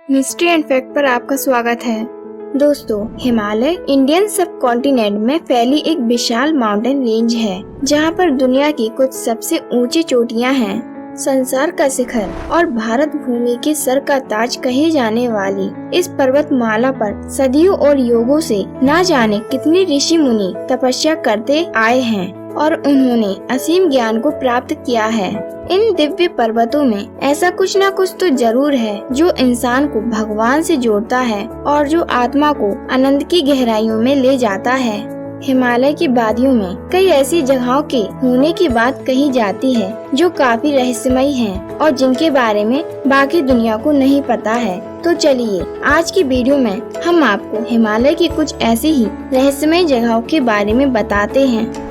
Mystery and fact पर आपका स्वागत है। दोस्तों, हिमालय इंडियन सब कॉन्टिनेंट में फैली एक विशाल माउंटेन रेंज है, जहां पर दुनिया की कुछ सबसे ऊंची चोटियां हैं। संसार का शिखर और भारत भूमि के सर का ताज कहे जाने वाली इस पर्वतमाला पर सदियों और युगों से न जाने कितने ऋषि मुनि तपस्या करते आए हैं और उन्होंने असीम ज्ञान को प्राप्त किया है। इन दिव्य पर्वतों में ऐसा कुछ न कुछ तो जरूर है जो इंसान को भगवान से जोड़ता है और जो आत्मा को आनंद की गहराइयों में ले जाता है। हिमालय की वादियों में कई ऐसी जगहों के होने की बात कही जाती है जो काफी रहस्यमयी हैं और जिनके बारे में बाकी दुनिया को नहीं पता है। तो चलिए आज की वीडियो में हम आपको हिमालय की कुछ ऐसी ही रहस्यमय जगहों के बारे में बताते हैं।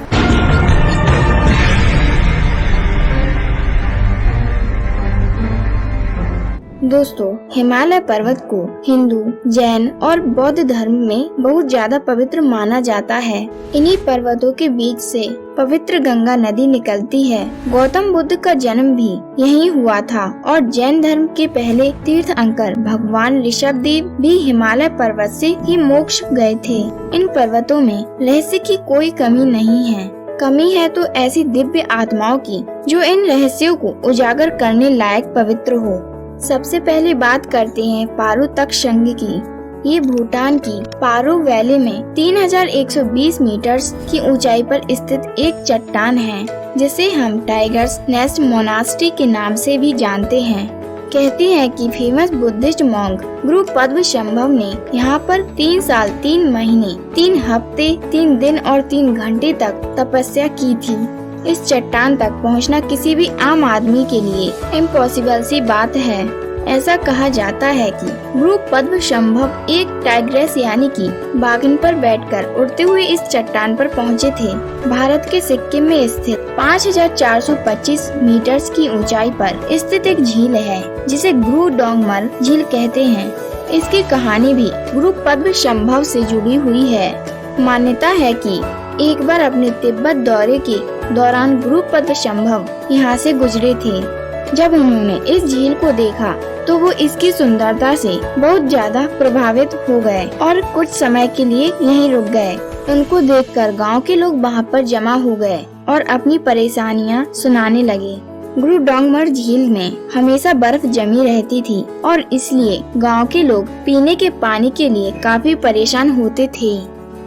दोस्तों, हिमालय पर्वत को हिंदू, जैन और बौद्ध धर्म में बहुत ज्यादा पवित्र माना जाता है। इन्हीं पर्वतों के बीच से पवित्र गंगा नदी निकलती है। गौतम बुद्ध का जन्म भी यहीं हुआ था और जैन धर्म के पहले तीर्थंकर भगवान ऋषभदेव भी हिमालय पर्वत से ही मोक्ष गए थे। इन पर्वतों में रहस्य की कोई कमी नहीं है। कमी है तो ऐसी दिव्य आत्माओं की जो इन रहस्यों को उजागर करने लायक पवित्र हो। सबसे पहले बात करते हैं पारो तक्षशृंग की। ये भूटान की पारो वैली में 3120 मीटर की ऊंचाई पर स्थित एक चट्टान है, जिसे हम टाइगर्स नेस्ट मोनास्ट्री के नाम से भी जानते हैं। कहते हैं कि फेमस बुद्धिस्ट मॉन्क गुरु पद्मशंभव ने यहाँ पर 3 साल 3 महीने 3 हफ्ते 3 दिन और 3 घंटे तक तपस्या की थी। इस चट्टान तक पहुंचना किसी भी आम आदमी के लिए इम्पॉसिबल सी बात है। ऐसा कहा जाता है कि गुरु पद्मशंभव एक टाइग्रेस यानी कि बाघिन पर बैठकर उड़ते हुए इस चट्टान पर पहुंचे थे। भारत के सिक्किम में स्थित 5425 मीटर की ऊंचाई पर स्थित एक झील है, जिसे गुरु डोंगमर झील कहते हैं। इसकी कहानी भी गुरु पद्मशंभव से जुड़ी हुई है। मान्यता है कि एक बार अपने तिब्बत दौरे के दौरान गुरु पद्मशंभव यहाँ से गुजरे थे। जब उन्होंने इस झील को देखा तो वो इसकी सुंदरता से बहुत ज्यादा प्रभावित हो गए और कुछ समय के लिए यहीं रुक गए। उनको देखकर गांव के लोग वहाँ पर जमा हो गए और अपनी परेशानियाँ सुनाने लगे। गुरु डोंगमर झील में हमेशा बर्फ जमी रहती थी और इसलिए गांव के लोग पीने के पानी के लिए काफी परेशान होते थे।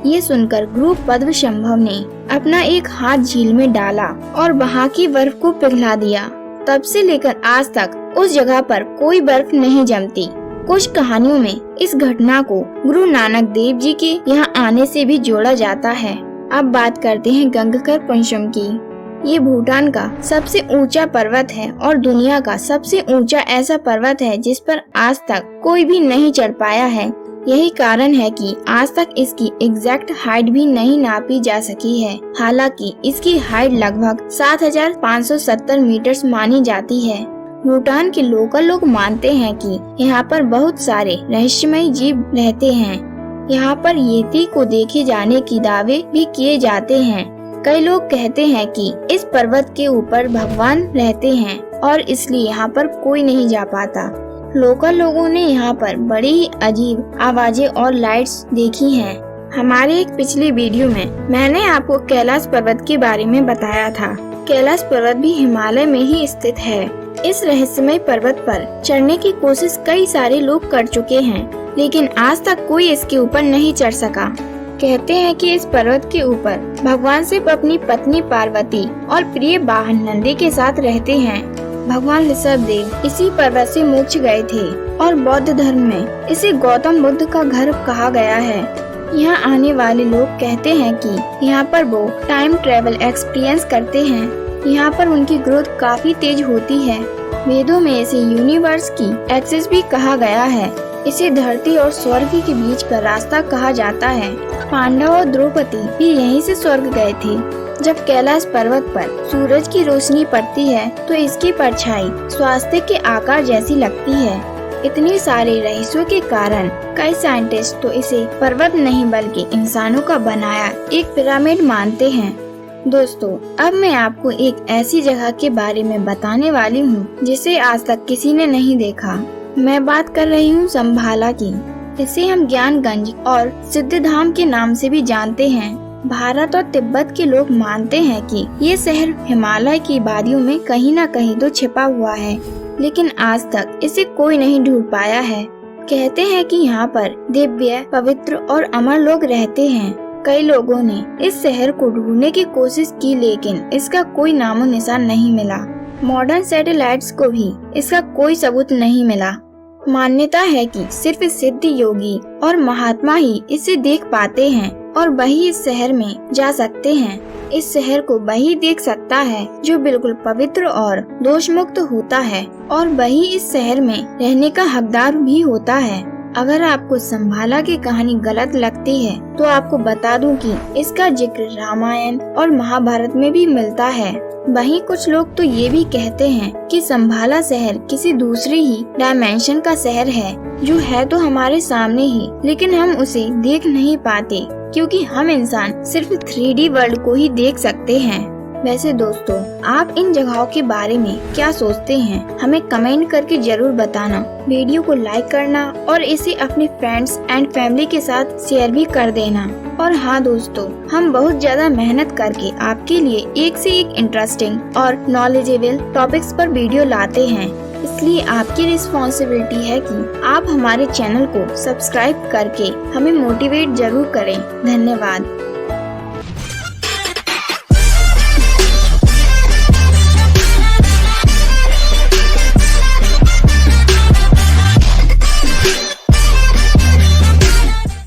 ये सुनकर गुरु पद्मशंभव ने अपना एक हाथ झील में डाला और वहाँ की बर्फ को पिघला दिया। तब से लेकर आज तक उस जगह पर कोई बर्फ नहीं जमती। कुछ कहानियों में इस घटना को गुरु नानक देव जी के यहाँ आने से भी जोड़ा जाता है। अब बात करते हैं गंगकर पुंशम की। ये भूटान का सबसे ऊंचा पर्वत है और दुनिया का सबसे ऊंचा ऐसा पर्वत है जिस पर आज तक कोई भी नहीं चढ़ पाया है। यही कारण है कि आज तक इसकी एग्जैक्ट हाइट भी नहीं नापी जा सकी है। हालांकि इसकी हाइट लगभग 7570 मीटर मानी जाती है। भूटान के लोकल लोग मानते हैं कि यहाँ पर बहुत सारे रहस्यमय जीव रहते हैं। यहाँ पर येती को देखे जाने की दावे भी किए जाते हैं। कई लोग कहते हैं कि इस पर्वत के ऊपर भगवान रहते हैं और इसलिए यहाँ पर कोई नहीं जा पाता। लोकल लोगों ने यहाँ पर बड़ी ही अजीब आवाजें और लाइट्स देखी हैं। हमारे एक पिछली वीडियो में मैंने आपको कैलाश पर्वत के बारे में बताया था। कैलाश पर्वत भी हिमालय में ही स्थित है। इस रहस्यमय पर्वत पर चढ़ने की कोशिश कई सारे लोग कर चुके हैं, लेकिन आज तक कोई इसके ऊपर नहीं चढ़ सका। कहते हैं कि इस पर्वत के ऊपर भगवान सिर्फ अपनी पत्नी पार्वती और प्रिय वाहन नंदी के साथ रहते हैं। भगवान ऋषभदेव इसी पर्वत से मोक्ष गए थे और बौद्ध धर्म में इसे गौतम बुद्ध का घर कहा गया है। यहाँ आने वाले लोग कहते हैं कि यहाँ पर वो टाइम ट्रेवल एक्सपीरियंस करते हैं। यहाँ पर उनकी ग्रोथ काफी तेज होती है। वेदों में इसे यूनिवर्स की एक्सिस भी कहा गया है। इसे धरती और स्वर्ग के बीच का रास्ता कहा जाता है। पांडव और द्रौपदी भी यहीं से स्वर्ग गए थे। जब कैलाश पर्वत पर सूरज की रोशनी पड़ती है तो इसकी परछाई स्वास्थ्य के आकार जैसी लगती है। इतने सारे रहस्यों के कारण कई साइंटिस्ट तो इसे पर्वत नहीं बल्कि इंसानों का बनाया एक पिरामिड मानते हैं। दोस्तों, अब मैं आपको एक ऐसी जगह के बारे में बताने वाली हूँ जिसे आज तक किसी ने नहीं देखा। मैं बात कर रही हूँ संभाला की। इसे हम ज्ञानगंज और सिद्धधाम के नाम से भी जानते हैं। भारत और तिब्बत के लोग मानते हैं कि ये शहर हिमालय की वादियों में कहीं न कहीं तो छिपा हुआ है, लेकिन आज तक इसे कोई नहीं ढूंढ पाया है। कहते हैं कि यहाँ पर दिव्य, पवित्र और अमर लोग रहते हैं। कई लोगों ने इस शहर को ढूंढने की कोशिश की, लेकिन इसका कोई नामो निशान नहीं मिला। मॉडर्न सैटेलाइट्स को भी इसका कोई सबूत नहीं मिला। मान्यता है कि सिर्फ सिद्ध योगी और महात्मा ही इसे देख पाते हैं और वही इस शहर में जा सकते हैं। इस शहर को वही देख सकता है जो बिल्कुल पवित्र और दोष मुक्त होता है, और वही इस शहर में रहने का हकदार भी होता है। अगर आपको संभाला की कहानी गलत लगती है तो आपको बता दूं कि इसका जिक्र रामायण और महाभारत में भी मिलता है। वहीं कुछ लोग तो ये भी कहते हैं कि संभाला शहर किसी दूसरी ही डायमेंशन का शहर है, जो है तो हमारे सामने ही, लेकिन हम उसे देख नहीं पाते क्योंकि हम इंसान सिर्फ 3D वर्ल्ड को ही देख सकते हैं। वैसे दोस्तों, आप इन जगहों के बारे में क्या सोचते हैं, हमें कमेंट करके जरूर बताना। वीडियो को लाइक करना और इसे अपने फ्रेंड्स एंड फैमिली के साथ शेयर भी कर देना। और हाँ दोस्तों, हम बहुत ज्यादा मेहनत करके आपके लिए एक से एक इंटरेस्टिंग और नॉलेजेबल टॉपिक्स पर वीडियो लाते हैं, इसलिए आपकी रिस्पॉन्सिबिलिटी है कि आप हमारे चैनल को सब्सक्राइब करके हमें मोटिवेट जरूर करें। धन्यवाद।